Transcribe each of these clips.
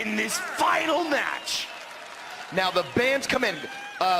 in this final match. Now the bans come in.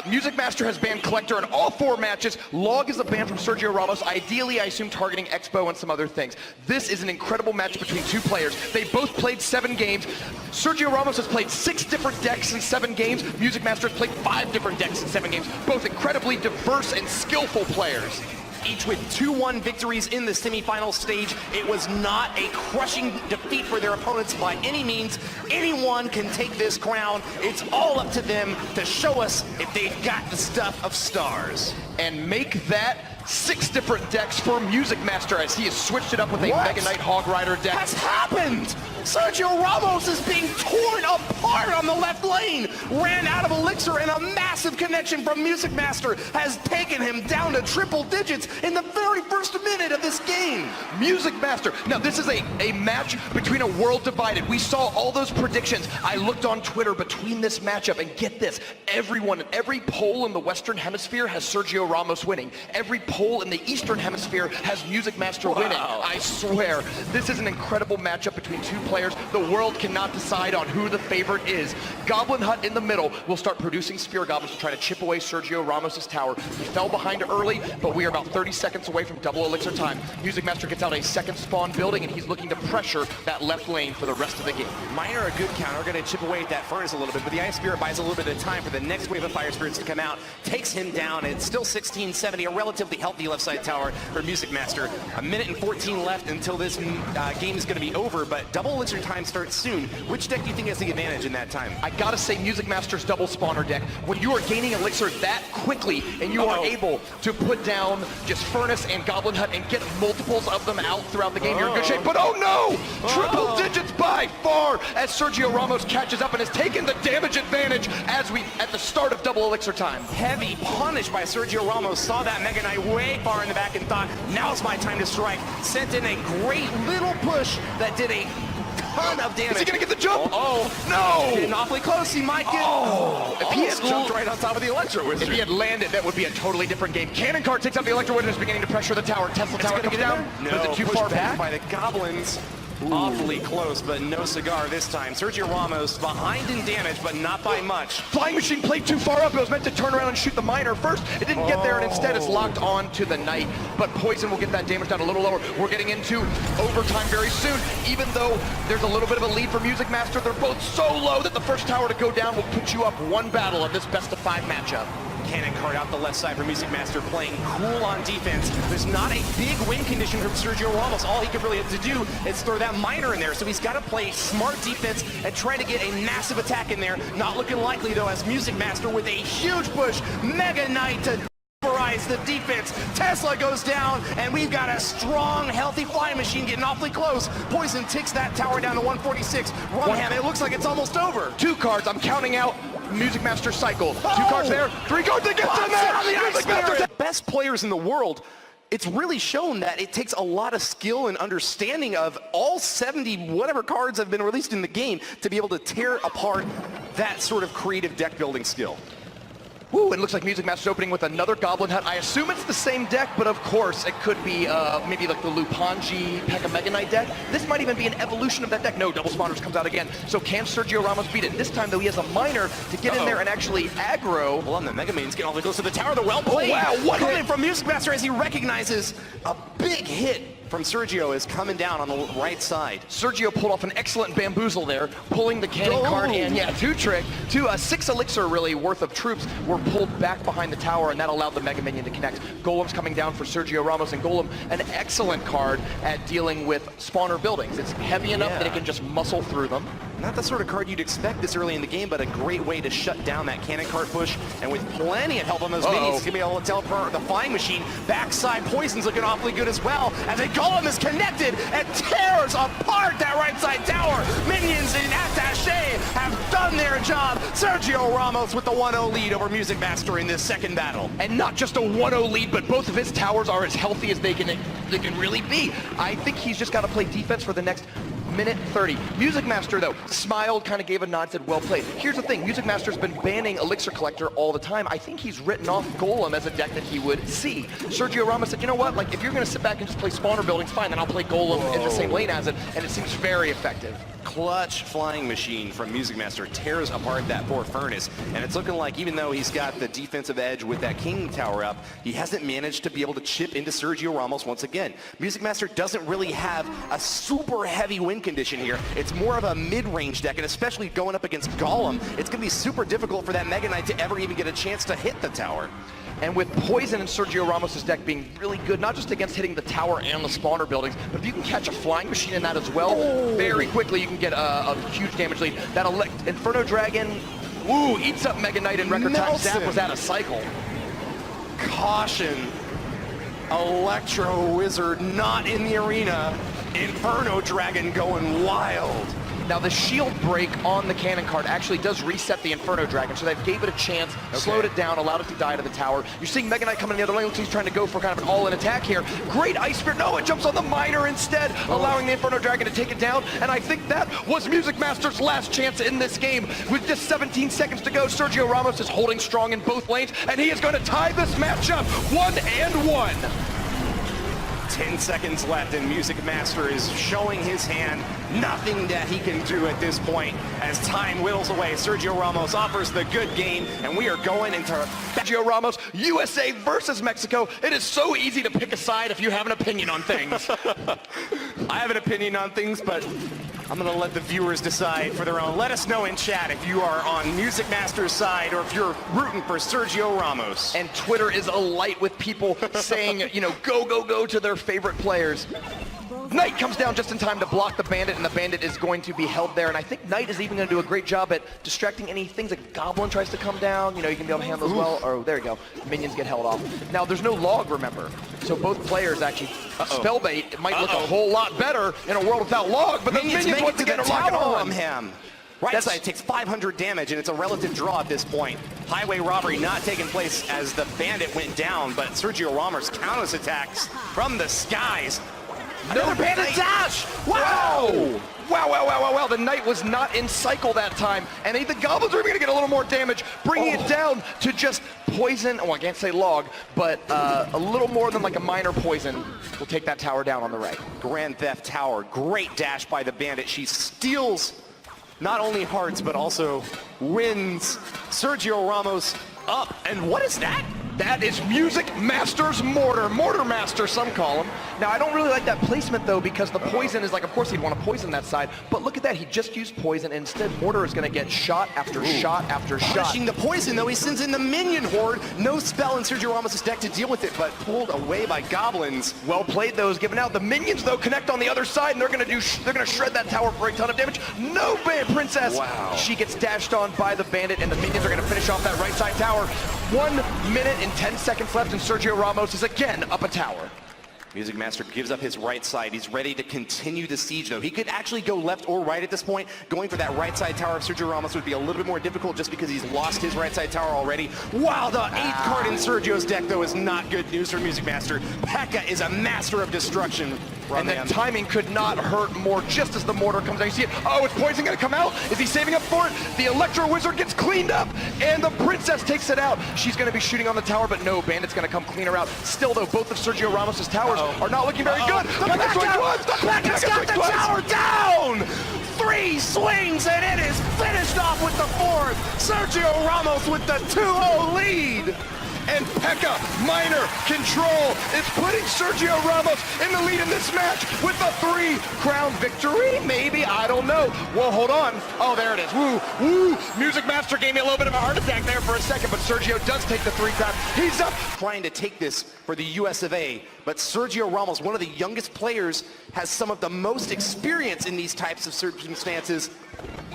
Music Master has banned Collector in all 4 matches. Log is a ban from Sergio Ramos. Ideally, I assume targeting Expo and some other things. This is an incredible match between 2 players. They both played 7 games. Sergio Ramos has played 6 different decks in 7 games. Music Master has played 5 different decks in 7 games. Both incredibly diverse and skillful players. Each with 2-1 victories in the semifinal stage. It was not a crushing defeat for their opponents by any means. Anyone can take this crown. It's all up to them to show us if they've got the stuff of stars. And make that 6 different decks for Music Master as he has switched it up with a Mega Knight Hog Rider deck. Has happened? Sergio Ramos is being torn apart on the left lane. Ran out of Elixir, and a massive connection from Music Master has taken him down to triple digits in the very first minute of this game. Music Master. Now this is a match between a world divided. We saw all those predictions. I looked on Twitter between this matchup, and get this, everyone, every poll in the Western Hemisphere has Sergio Ramos winning. Every poll in the Eastern Hemisphere has Music Master winning. I swear, this is an incredible matchup between 2 players. The world cannot decide on who the favorite is. Goblin Hut in the middle will start producing Spear Goblins to try to chip away Sergio Ramos' tower. He fell behind early, but we are about 30 seconds away from double Elixir time. Music Master gets out a second spawn building, and he's looking to pressure that left lane for the rest of the game. Miner a good counter, going to chip away at that furnace a little bit, but the Ice Spirit buys a little bit of time for the next wave of Fire Spirits to come out, takes him down, and it's still 1670, a relatively healthy left side tower for Music Master. 1:14 left until this game is going to be over, but double Elixir time starts soon. Which deck do you think has the advantage in that time? I gotta say Music Master's double spawner deck. When you are gaining Elixir that quickly, and you are able to put down just Furnace and Goblin Hut and get multiples of them out throughout the game, you're in good shape. But oh no! Triple digits by far as Sergio Ramos catches up and has taken the damage advantage as we at the start of double Elixir time. Heavy punish by Sergio Ramos. Saw that Mega Knight way far in the back and thought, now's my time to strike. Sent in a great little push that did a ton of damage. Is he gonna get the jump? No! Getting awfully close, he might get... If he had jumped right on top of the Electro Wizard. If he had landed, that would be a totally different game. Cannon Card takes out the Electro Wizard, is beginning to pressure the tower. Tesla Tower comes down. No, is it too far back? By the Goblins. Awfully close, but no cigar this time. Sergio Ramos behind in damage, but not by much. Flying Machine played too far up. It was meant to turn around and shoot the Miner first. It didn't get there, and instead it's locked on to the Knight. But Poison will get that damage down a little lower. We're getting into overtime very soon. Even though there's a little bit of a lead for Music Master, they're both so low that the first tower to go down will put you up 1 battle of this best-of-5 matchup. Cannon Card out the left side for Music Master, playing cool on defense. There's not a big win condition from Sergio Ramos. All he could really have to do is throw that Miner in there. So he's got to play smart defense and try to get a massive attack in there. Not looking likely though, as Music Master with a huge push. Mega Knight to pulverize the defense. Tesla goes down, and we've got a strong, healthy Flying Machine getting awfully close. Poison ticks that tower down to 146. Rumham, it looks like it's almost over. 2 cards, I'm counting out Music Master cycle. 2 cards there, 3 cards that gets in there! Music Master! Best players in the world. It's really shown that it takes a lot of skill and understanding of all 70 whatever cards have been released in the game to be able to tear apart that sort of creative deck building skill. Ooh, it looks like Music Master's opening with another Goblin Hut. I assume it's the same deck, but of course it could be maybe like the Lupanji Pekka Mega Knight deck. This might even be an evolution of that deck. No, Double Spawners comes out again. So can Sergio Ramos beat it? This time though, he has a Miner to get in there and actually aggro. Well, and the Mega Man's getting all the way close to the tower. The well played. Oh, wow, what coming from Music Master as he recognizes a big hit from Sergio is coming down on the right side. Sergio pulled off an excellent bamboozle there, pulling the Cannon Card in. Yeah, 6 Elixir really worth of troops were pulled back behind the tower, and that allowed the Mega Minion to connect. Golem's coming down for Sergio Ramos, and Golem, an excellent card at dealing with spawner buildings. It's heavy enough that it can just muscle through them. Not the sort of card you'd expect this early in the game, but a great way to shut down that Cannon Card push, and with plenty of help on those minions, he's gonna be able to teleport the Flying Machine. Backside Poison's looking awfully good as well, as a Golem is connected and tears apart that right side tower. Minions and Attaché have done their job. Sergio Ramos with the 1-0 lead over Music Master in this second battle. And not just a 1-0 lead, but both of his towers are as healthy as they can really be. I think he's just got to play defense for the next minute 30. Music Master, though, smiled, kind of gave a nod, said, well played. Here's the thing, Music Master's been banning Elixir Collector all the time. I think he's written off Golem as a deck that he would see. Sergio Ramos said, you know what, like, if you're going to sit back and just play spawner buildings, fine, then I'll play Golem in the same lane as it, and it seems very effective. Clutch flying machine from Music Master tears apart that poor Furnace, and it's looking like even though he's got the defensive edge with that King Tower up, he hasn't managed to be able to chip into Sergio Ramos once again. Music Master doesn't really have a super heavy win condition here. It's more of a mid-range deck, and especially going up against Golem, it's going to be super difficult for that Mega Knight to ever even get a chance to hit the tower. And with Poison and Sergio Ramos' deck being really good, not just against hitting the tower and the spawner buildings, but if you can catch a flying machine in that as well, very quickly you can get a huge damage lead. That Inferno Dragon, eats up Mega Knight in record time. Zap was out of cycle. Caution. Electro Wizard not in the arena. Inferno Dragon going wild. Now the shield break on the cannon card actually does reset the Inferno Dragon, so they've gave it a chance, slowed it down, allowed it to die to the tower. You're seeing Mega Knight coming in the other lane. Looks like he's trying to go for kind of an all-in attack here. Great Ice Spirit. No, it jumps on the Miner instead, allowing the Inferno Dragon to take it down. And I think that was Music Master's last chance in this game. With just 17 seconds to go, Sergio Ramos is holding strong in both lanes, and he is going to tie this matchup 1-1. 10 seconds left, and Music Master is showing his hand. Nothing that he can do at this point as time whittles away. Sergio Ramos offers the good game, and we are going into Sergio Ramos, USA versus Mexico. It is so easy to pick a side if you have an opinion on things. I have an opinion on things, but I'm going to let the viewers decide for their own. Let us know in chat if you are on Music Master's side or if you're rooting for Sergio Ramos. And Twitter is alight with people saying, you know, go, go, go to their favorite players. Knight comes down just in time to block the Bandit, and the Bandit is going to be held there. And I think Knight is even going to do a great job at distracting any things. Like Goblin tries to come down, you know, you can be able to handle as well. Oh, there you go. Minions get held off. Now, there's no log, remember. So both players actually, Spellbait might look a whole lot better in a world without log, but the Minions once again are locking on him. Right side takes 500 damage, and it's a relative draw at this point. Highway robbery not taking place as the Bandit went down, but Sergio Ramos counters attacks from the skies. Another Bandit dash! Wow! Wow. The Knight was not in cycle that time, and the Goblins are even going to get a little more damage, bringing it down to just poison. Oh, I can't say log, but a little more than like a minor poison will take that tower down on the right. Grand Theft Tower, great dash by the Bandit. She steals not only hearts, but also wins Sergio Ramos up. And what is that? That is Music Master's Mortar. Mortar Master, some call him. Now, I don't really like that placement, though, because the poison is like, of course, he'd want to poison that side. But look at that. He just used poison. And instead, Mortar is going to get shot after shot after shot. Punishing the poison, though. He sends in the Minion Horde. No spell in Sergio Ramos' deck to deal with it, but pulled away by Goblins. Well played, though, is given out. The Minions, though, connect on the other side, and they're going to shred that tower for a ton of damage. No, Princess. Wow. She gets dashed on by the Bandit, and the Minions are going to finish off that right side tower. 1 minute and 10 seconds left, and Sergio Ramos is again up a tower. Music Master gives up his right side. He's ready to continue the siege, though. He could actually go left or right at this point. Going for that right side tower of Sergio Ramos would be a little bit more difficult just because he's lost his right side tower already. Wow, the 8th card in Sergio's deck, though, is not good news for Music Master. P.E.K.K.A is a master of destruction. And then timing could not hurt more just as the mortar comes down. You see it. Oh, is Poison going to come out? Is he saving up for it? The Electro Wizard gets cleaned up, and the Princess takes it out. She's going to be shooting on the tower, but no, Bandit's going to come clean her out. Still, though, both of Sergio Ramos' towers are not looking very good. The P.E.K.K.A.'s got the tower down! 3 swings, and it is finished off with the 4th. Sergio Ramos with the 2-0 lead. And P.E.K.K.A, minor control, is putting Sergio Ramos in the lead in this match with a 3-crown victory, maybe, I don't know. Well, hold on. Oh, there it is. Woo. Music Master gave me a little bit of a heart attack there for a second, but Sergio does take the 3-crown. He's up. Trying to take this for the US of A, but Sergio Ramos, one of the youngest players, has some of the most experience in these types of circumstances.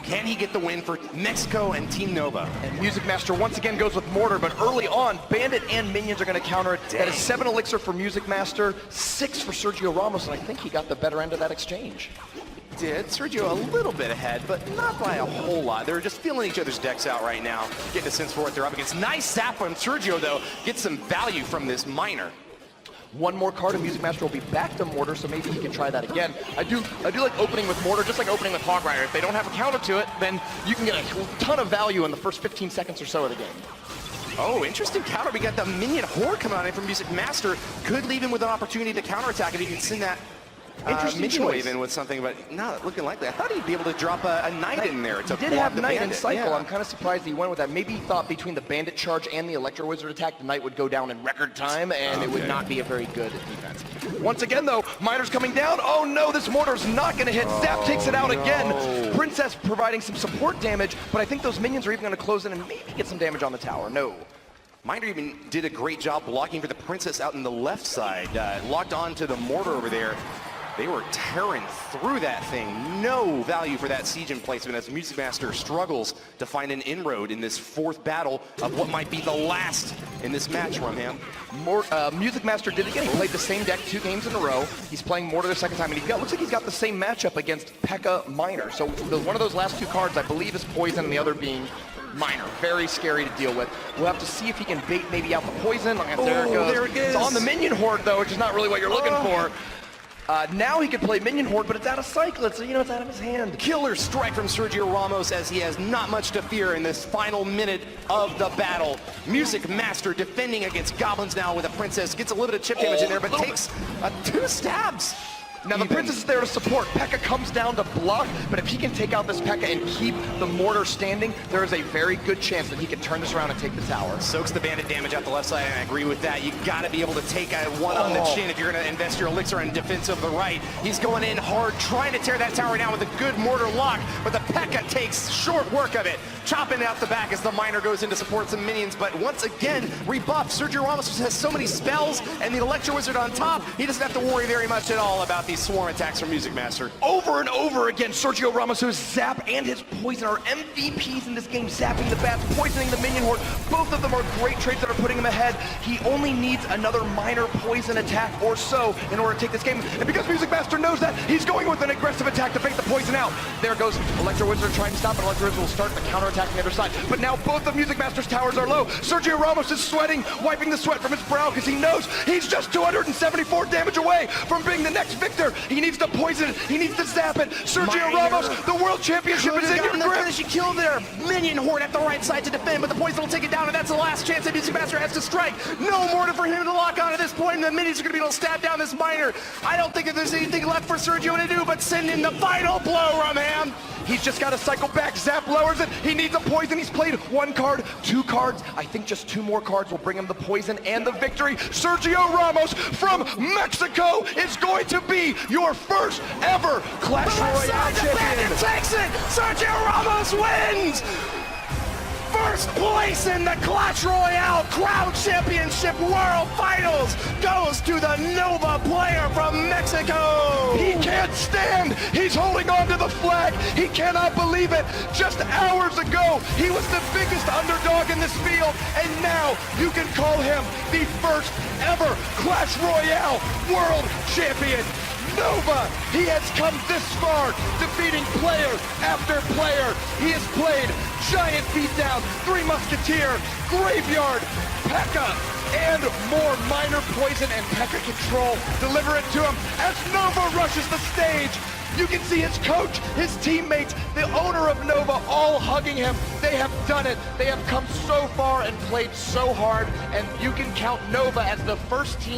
Can he get the win for Mexico and Team Nova? And Music Master once again goes with Mortar, but early on, Bandit and Minions are going to counter it. That is 7 elixir for Music Master, 6 for Sergio Ramos, and I think he got the better end of that exchange. Did. Sergio a little bit ahead, but not by a whole lot. They're just feeling each other's decks out right now, getting a sense for what they're up against. Nice zap from Sergio, though. Gets some value from this miner. One more card, and Music Master will be back to Mortar, so maybe he can try that again. I do like opening with Mortar, just like opening with Hog Rider. If they don't have a counter to it, then you can get a ton of value in the first 15 seconds or so of the game. Oh, interesting counter. We got the Minion Horde coming on in from Music Master. Could leave him with an opportunity to counterattack if he can send that Interesting Minion choice. Wave in with something, but not looking likely. I thought he'd be able to drop a Knight in there to He did block have the Knight in Bandit. cycle. Yeah. I'm kind of surprised he went with that. Maybe he thought between the Bandit charge and the Electro Wizard attack, the Knight would go down in record time, and it would not be a very good defense. Once again, though, Miner's coming down. Oh no, this Mortar's not going to hit. Zap takes it out again. Princess providing some support damage, but I think those minions are even going to close in and maybe get some damage on the tower. No. Miner even did a great job blocking for the Princess out in the left side. Locked on to the Mortar over there. They were tearing through that thing. No value for that siege emplacement as Music Master struggles to find an inroad in this fourth battle of what might be the last in this match from him. Music Master did it again. He played the same deck 2 games in a row. He's playing Mortar the second time, and looks like he's got the same matchup against P.E.K.K.A. Miner. So one of those last 2 cards, I believe, is Poison, and the other being Miner. Very scary to deal with. We'll have to see if he can bait maybe out the Poison. There it goes. There it is. It's on the Minion Horde, though, which is not really what you're looking for. Now he can play Minion Horde, but it's out of cycle, so it's out of his hand. Killer strike from Sergio Ramos as he has not much to fear in this final minute of the battle. Music Master defending against Goblins now with a Princess. Gets a little bit of chip damage in there, but takes 2 stabs. Now the Princess is there to support. P.E.K.K.A. comes down to block, but if he can take out this P.E.K.K.A. and keep the Mortar standing, there is a very good chance that he can turn this around and take the tower. Soaks the Bandit damage out the left side, and I agree with that. You gotta be able to take a one on the chin if you're gonna invest your elixir in defense of the right. He's going in hard, trying to tear that tower down with a good Mortar lock, but the P.E.K.K.A. takes short work of it. Chopping out the back as the Miner goes in to support some minions, but once again, rebuffed. Sergio Ramos has so many spells, and the Electro Wizard on top, he doesn't have to worry very much at all about these swarm attacks from Music Master. Over and over again, Sergio Ramos, whose Zap and his Poison are MVPs in this game, zapping the bats, poisoning the Minion Horde. Both of them are great trades that are putting him ahead. He only needs another minor Poison attack or so in order to take this game. And because Music Master knows that, he's going with an aggressive attack to bait the Poison out. There goes Electro Wizard trying to stop, and Electro Wizard will start the counterattack on the other side. But now both of Music Master's towers are low. Sergio Ramos is sweating, wiping the sweat from his brow because he knows he's just 274 damage away from being the next victor. He needs to poison it. He needs to zap it. Sergio Ramos, the world championship is in your grip. Finishing kill there. Minion Horde at the right side to defend, but the Poison will take it down, and that's the last chance that Music Master has to strike. No Mortar for him to lock on at this point, and the minions are going to be able to stab down this Miner. I don't think that there's anything left for Sergio to do but send in the final blow, Ramham. He's just got to cycle back. Zap lowers it. He needs a Poison. He's played 1 card, 2 cards. I think just 2 more cards will bring him the Poison and the victory. Sergio Ramos from Mexico is going to be your first ever Clash Royale champion. Takes it. Sergio Ramos wins. First place in the Clash Royale Crowd Championship World Finals goes to the Nova player from Mexico. He can't stand. He's holding on to the flag. He cannot believe it. Just hours ago, he was the biggest underdog in this field, and now you can call him the first ever Clash Royale World Champion. Nova, he has come this far, defeating player after player. He has played Giant Beatdown, 3 Musketeer, Graveyard, P.E.K.K.A., and more minor Poison and P.E.K.K.A. control. Deliver it to him as Nova rushes the stage. You can see his coach, his teammates, the owner of Nova all hugging him. They have done it. They have come so far and played so hard, and you can count Nova as the first team